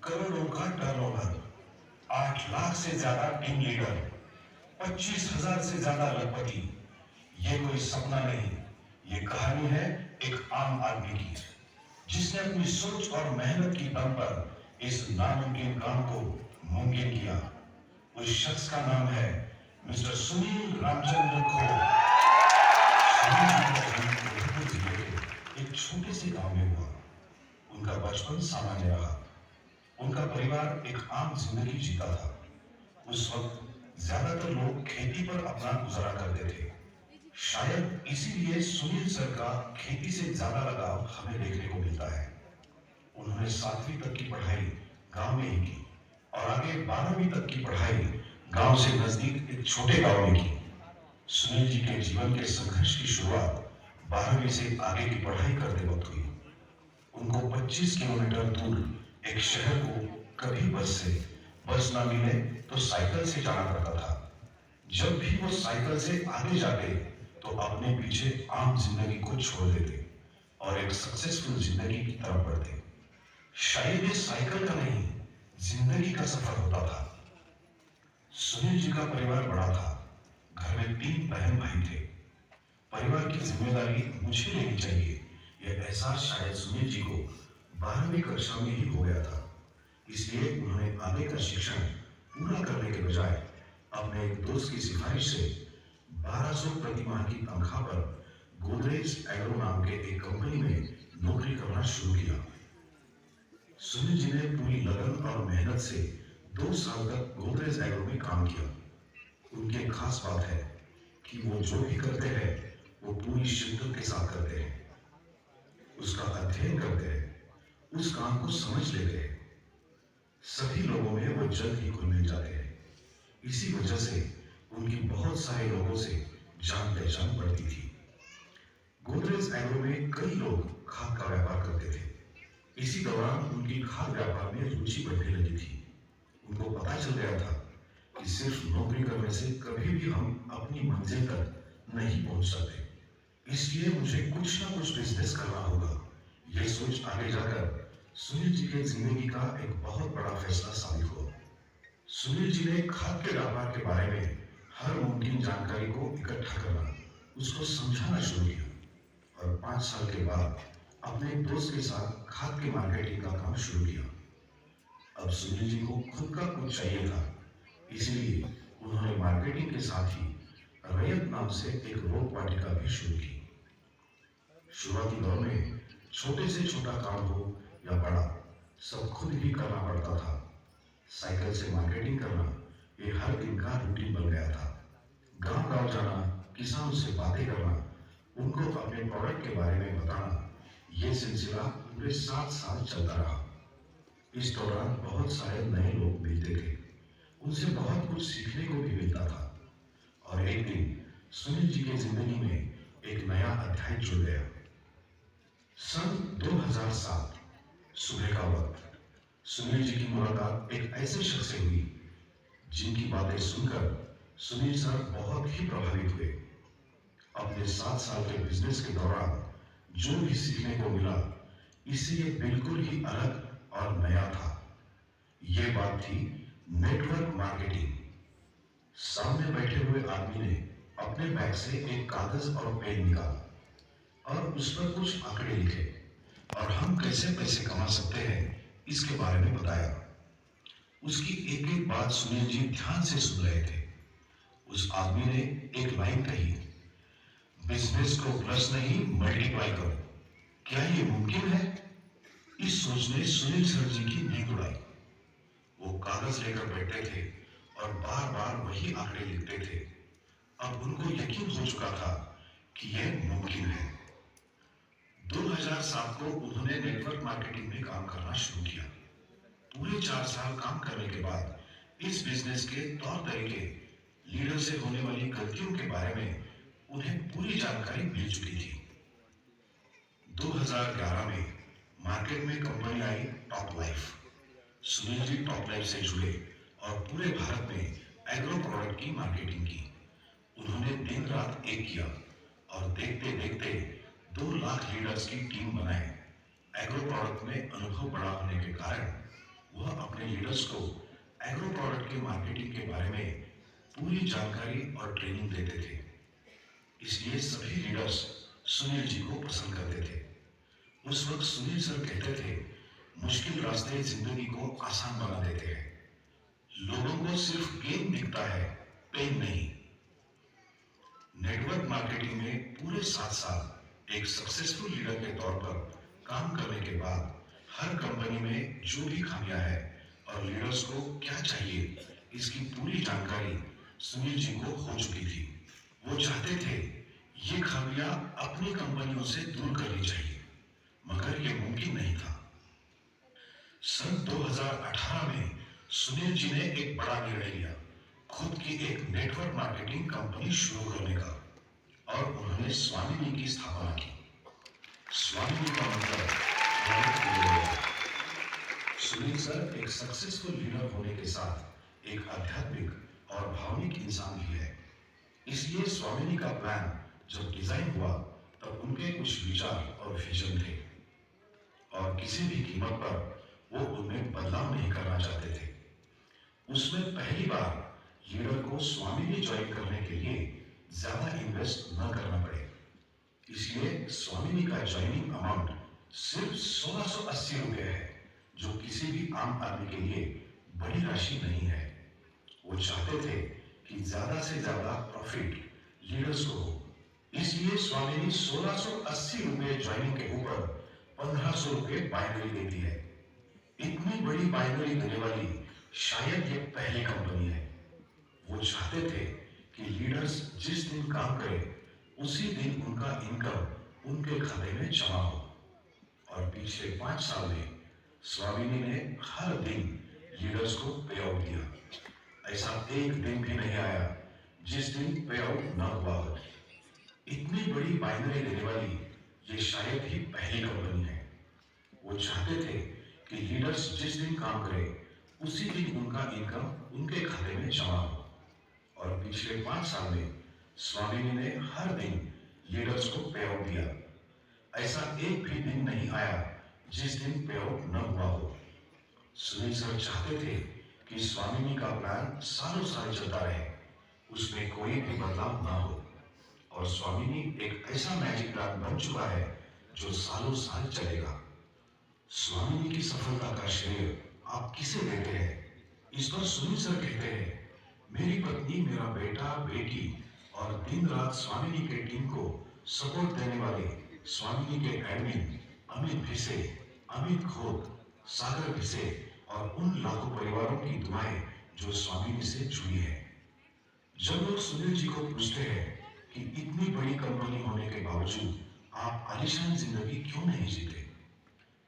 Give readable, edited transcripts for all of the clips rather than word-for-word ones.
करोड़ों का टर्नओवर, 8 लाख से ज्यादा टीम लीडर, 25,000 से ज्यादा लखपति। ये कोई सपना नहीं, ये कहानी है एक आम आदमी की, जिसने अपनी सोच और मेहनत की दम पर इस नामुमकिन काम को मुमकिन किया। उस शख्स का नाम है मिस्टर सुनील रामचंद्र खोर। सुनील जी का जन्म उदयपुर जिले के एक छोटे से गांव में हुआ। उनका बचपन सामान्य रहा। उनका परिवार एक आम जिंदगी जीता था। उस वक्त ज्यादातर लोग खेती पर अपना गुजारा करते थे। शायद इसीलिए सुनील सर का खेती से ज्यादा लगाव हमें देखने को मिलता है। उन्होंने 7वीं तक की पढ़ाई गांव में ही की और आगे 12वीं तक की पढ़ाई गांव से नजदीक एक छोटे गांव में की। सुनील जी के जीवन के संघर्ष की शुरुआत 12वीं से आगे की पढ़ाई करते वक्त हुई। उनको 25 किलोमीटर दूर एक शहर को कभी बस ना मिले तो साइकिल से जाना पड़ता था। जब भी वो साइकिल से आगे जाते तो अपने पीछे आम जिंदगी को छोड़ देते और एक सक्सेसफुल जिंदगी की तरफ बढ़ते। शायद ये साइकिल का नहीं, जिंदगी का सफर होता था। सुनील जी का परिवार बड़ा था। घर में 3 बहन भाई थे। परिवार की जिम्मेदारी मुझे लेनी चाहिए, यह एहसास शायद सुनील जी को 12वीं कक्षा में ही हो गया था। इसलिए उन्होंने आगे का शिक्षण पूरा करने के बजाय अपने एक दोस्त की सिफारिश से 1200 प्रति माह की तनख्वाह पर गोदरेज एग्रो नाम के एक कंपनी में नौकरी करना शुरू किया। सुनील जी ने पूरी लगन और मेहनत से 2 साल तक गोदरेज एग्रो में काम किया। उनकी एक खास बात है कि वो जो भी करते हैं वो पूरी शिद्दत के साथ करते हैं, उसका अध्ययन करते हैं, उस काम को समझ लेते हैं। सभी लोगों में वो जल्द ही घुल मिल जाते हैं। इसी वजह से उनकी बहुत सारे लोगों से जान पहचान बढ़ती थी। गोदरेज एग्रो में कई लोग खाद का व्यापार करते थे। इसी दौरान उनकी खाद व्यापार में रुचि बढ़ने लगी थी। उनको पता चल गया था कि सिर्फ नौकरी करने से कभी भी हम अपनी मंजिल तक नहीं पहुंच सकते। इसलिए मुझे कुछ ना कुछ बिजनेस करना होगा। यह सोच आगे जाकर सुनील जी के जिंदगी का एक बहुत बड़ा फैसला साबित हुआ। सुनील जी ने खाद के व्यापार के बारे में हर मुमकिन जानकारी को इकट्ठा करना, उसको समझाना शुरू किया और 5 साल के बाद अपने एक दोस्त के साथ खाद के मार्केटिंग का काम शुरू किया। अब सुनील जी को खुद का कुछ चाहिए था, इसलिए उन्होंने मार्केटिंग के साथ ही रैयत नाम से एक रोप वाटिका भी शुरू की। शुरुआती दौर में छोटे से छोटा काम हो या बड़ा, सब खुद ही करना पड़ता था। साइकिल से मार्केटिंग करना ये हर दिन का रूटीन बन गया था। गांव गांव जाना, किसानों से बातें करना, उनको अपने प्रोडक्ट के बारे में बताना, ये सिलसिला पूरे 7 साल चलता रहा। इस दौरान बहुत सारे नए लोग मिलते थे, उनसे बहुत कुछ सीखने को भी मिलता था। और एक दिन सुनील जी की जिंदगी में एक नया अध्याय जुड़ गया। सन 2007 सुबह का वक्त सुनील जी की मुलाकात एक ऐसे शख्स से हुई जिनकी बातें सुनकर सुनील सर बहुत ही प्रभावित हुए। अपने 7 साल के बिजनेस के दौरान जो भी सीखने को मिला, इससे ये बिल्कुल ही अलग और नया था। ये बात थी नेटवर्क मार्केटिंग। सामने बैठे हुए आदमी ने अपने बैग से एक कागज और पेन निकाला और उस पर कुछ आंकड़े लिखे और हम कैसे पैसे कमा सकते हैं इसके बारे में बताया। उसकी एक एक बात सुनील जी ध्यान से सुन रहे थे। उस आदमी ने एक लाइन कही, बिजनेस को प्लस नहीं मल्टीप्लाई करो। क्या ये मुमकिन है? इस सोच ने सुनील सर जी की नींद उड़ाई। वो कागज लेकर बैठे थे और बार बार वही आंकड़े लिखते थे। अब उनको यकीन हो चुका था कि यह मुमकिन है। 2007 को उन्होंने नेटवर्क मार्केटिंग में काम करना शुरू किया। पूरे 4 साल काम करने के बाद इस बिजनेस के तौर तरीके, लीडर से होने वाली गलतियों के बारे में उन्हें पूरी जानकारी मिल चुकी थी। 2011 में मार्केट में कंपनी आई top life. Sunil ji top life से जुड़े और पूरे भारत में एग्रो प्रोडक्ट की मार्केटिंग की। उन्होंने दिन रात एक किया और देखते देखते 2 लाख लीडर्स की टीम बनाए। एग्रो प्रोडक्ट में अनुभव बड़ा होने के कारण वह लीडर्स को एग्रो प्रोडक्ट के मार्केटिंग के बारे में पूरी जानकारी और ट्रेनिंग देते थे। इसलिए सभी लीडर्स सुनील जी को पसंद करते थे। उस वक्त सुनील सर कहते थे, मुश्किल रास्ते जिंदगी को आसान बना देते हैं। लोगों को सिर्फ गेम दिखता है, पेन नहीं। नेटवर्क मार्केटिंग में पूरे 7 साल एक सक्सेसफुल लीडर के तौर पर काम करने के बाद हर कंपनी में जो भी खामियां है और लीडर्स को क्या चाहिए, इसकी पूरी जानकारी सुनील जी को हो चुकी थी। वो चाहते थे ये खामियां अपनी कंपनियों से दूर करनी चाहिए, मगर ये मुमकिन नहीं था। सन 2018 में सुनील जी ने एक बड़ा निर्णय लिया, खुद की एक नेटवर्क मार्केटिंग कंपनी शुरू करने का, और उन्होंने स्वामिनी की स्थापना की। स्वामिनी का मतलब सुनील सर एक सक्सेसफुल लीडर होने के साथ एक आध्यात्मिक और भावनिक इंसान भी है। इसलिए स्वामिनी का प्लान जब डिजाइन हुआ तब उनके कुछ विचार और विजन थे, और किसी भी कीमत पर वो उनमें बदलाव नहीं करना चाहते थे। उसमें पहली बार लीडर को स्वामिनी ज्वाइन करने के लिए ज्यादा इन्वेस्ट न करना पड़े, इसलिए स्वामिनी का ज्वाइनिंग अमाउंट सिर्फ 1680 रुपए है, जो किसी भी आम आदमी के लिए बड़ी राशि नहीं है। वो चाहते थे कि ज्यादा से ज्यादा प्रॉफिट लीडर्स को हो, इसलिए स्वामिनी 1680 रुपए ज्वाइनिंग के ऊपर 1500 रुपए बाइनरी देती है। इतनी बड़ी बाइनरी देने वाली शायद ये पहली कंपनी है। वो चाहते थे कि लीडर्स जिस दिन काम करें उसी दिन उनका इनकम उनके खाते में जमा हो, और पिछले 5 साल में स्वामिनी ने हर दिन लीडर्स को पे आउट दिया। ऐसा एक दिन भी नहीं आया जिस दिन पे आउट न हुआ हो। इतनी बड़ी बाइनरी देने वाली ये शायद ही पहली कंपनी है। वो चाहते थे कि लीडर्स जिस दिन काम करें उसी दिन उनका इनकम उनके खाते में जमा हो, और पिछले 5 साल में स्वामिनी ने हर दिन लीडर्स को पे आउट दिया। ऐसा एक भी दिन नहीं आया जिस दिन पे आउट न हुआ हो। सुनील सर चाहते थे कि स्वामिनी का प्लान सालों साल चलता रहे, उसमें कोई भी बदलाव ना हो, और स्वामिनी एक ऐसा मैजिक प्लान बन चुका है जो सालों साल चलेगा। स्वामिनी की सफलता का श्रेय आप किसे देते हैं? इस पर सुनील सर कहते हैं, मेरी पत्नी, मेरा बेटा, बेटी और दिन रात स्वामिनी के टीम को सपोर्ट देने वाले स्वामिनी के एडमिन अमित भिसे, अमित घोष, सागर भिसे और उन लाखों परिवारों की दुआएं जो स्वामिनी से जुड़ी है। जब लोग सुनील जी को पूछते हैं कि इतनी बड़ी कंपनी होने के बावजूद आप आलीशान जिंदगी क्यों नहीं जीते,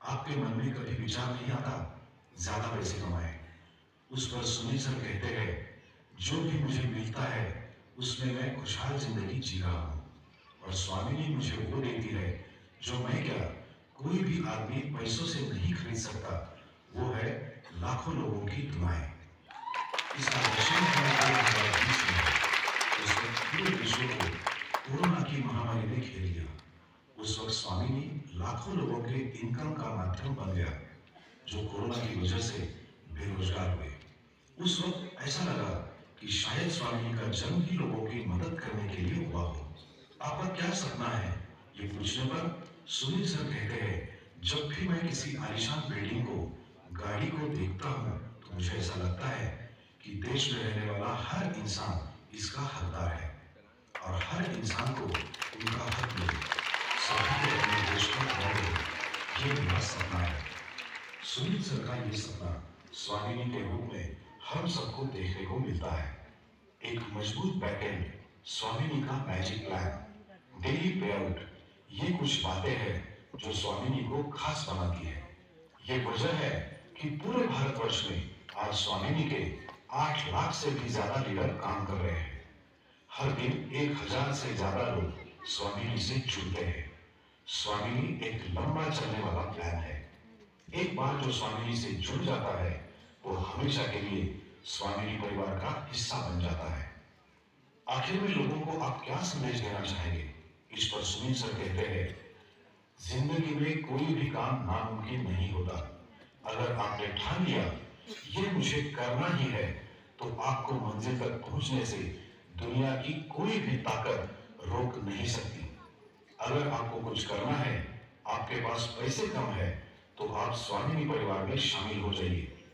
आपके मन में कभी विचार नहीं आता ज्यादा पैसे कमाए? उस पर सुनील सर कहते हैं, जो भी मुझे मिलता है उसमें मैं खुशहाल जिंदगी जी रहा हूँ, और स्वामिनी मुझे वो देती है जो मैं क्या, कोई भी आदमी पैसों से नहीं खरीद सकता। वो है लाखों लोगों की दुआएं। इस पूरे विश्व को कोरोना की महामारी ने घेर लिया। उस वक्त स्वामिनी लाखों लोगों के इनकम का माध्यम बन गया, जो कोरोना की वजह से बेरोजगार हुए। उस वक्त ऐसा लगा कि शायद स्वामिनी का जन्म ही लोगों की मदद करने के लिए हुआ हो। आपका क्या सपना है? ये पूछने पर सुनील सर कहते हैं, जब भी मैं किसी आलीशान बिल्डिंग को, गाड़ी को देखता हूँ तो मुझे ऐसा लगता है कि देश में रहने वाला हर इंसान इसका हकदार है, और हर इंसान को उनका हक मिले, सभी को अपने देश को गौरव, ये मेरा सपना है। सुनील सर का ये सपना स्वामिनी के रूप में हम सबको देखने को मिलता है। एक मजबूत बैकएंड, स्वामिनी का मैजिक प्लान, डेली पे आउट, ये कुछ बातें हैं जो स्वामिनी को खास बनाती है। ये वजह है कि पूरे भारतवर्ष में आज स्वामिनी के 8 लाख से भी ज्यादा लीडर काम कर रहे हैं। हर दिन 1000 से ज्यादा लोग स्वामिनी से जुड़ते हैं। स्वामिनी एक लंबा चलने वाला प्लान है। एक बार जो स्वामिनी से जुड़ जाता है वो हमेशा के लिए स्वामिनी परिवार का हिस्सा बन जाता है। आखिर में लोगों को आप क्या संदेश देना चाहेंगे? इस पर सुनील सर कहते हैं, जिंदगी में कोई भी काम नामुमकिन नहीं होता। अगर आपने ठान लिया ये मुझे करना ही है, तो आपको मंजिल तक पहुंचने से दुनिया की कोई भी ताकत रोक नहीं सकती। अगर आपको कुछ करना है, आपके पास पैसे कम है, तो आप स्वामिनी परिवार में शामिल हो जाइए।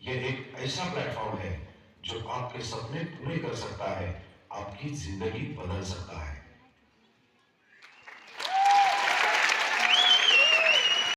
यह एक ऐसा प्लेटफॉर्म है जो आपके सपने पूरे कर सकता है, आपकी जिंदगी बदल सकता है।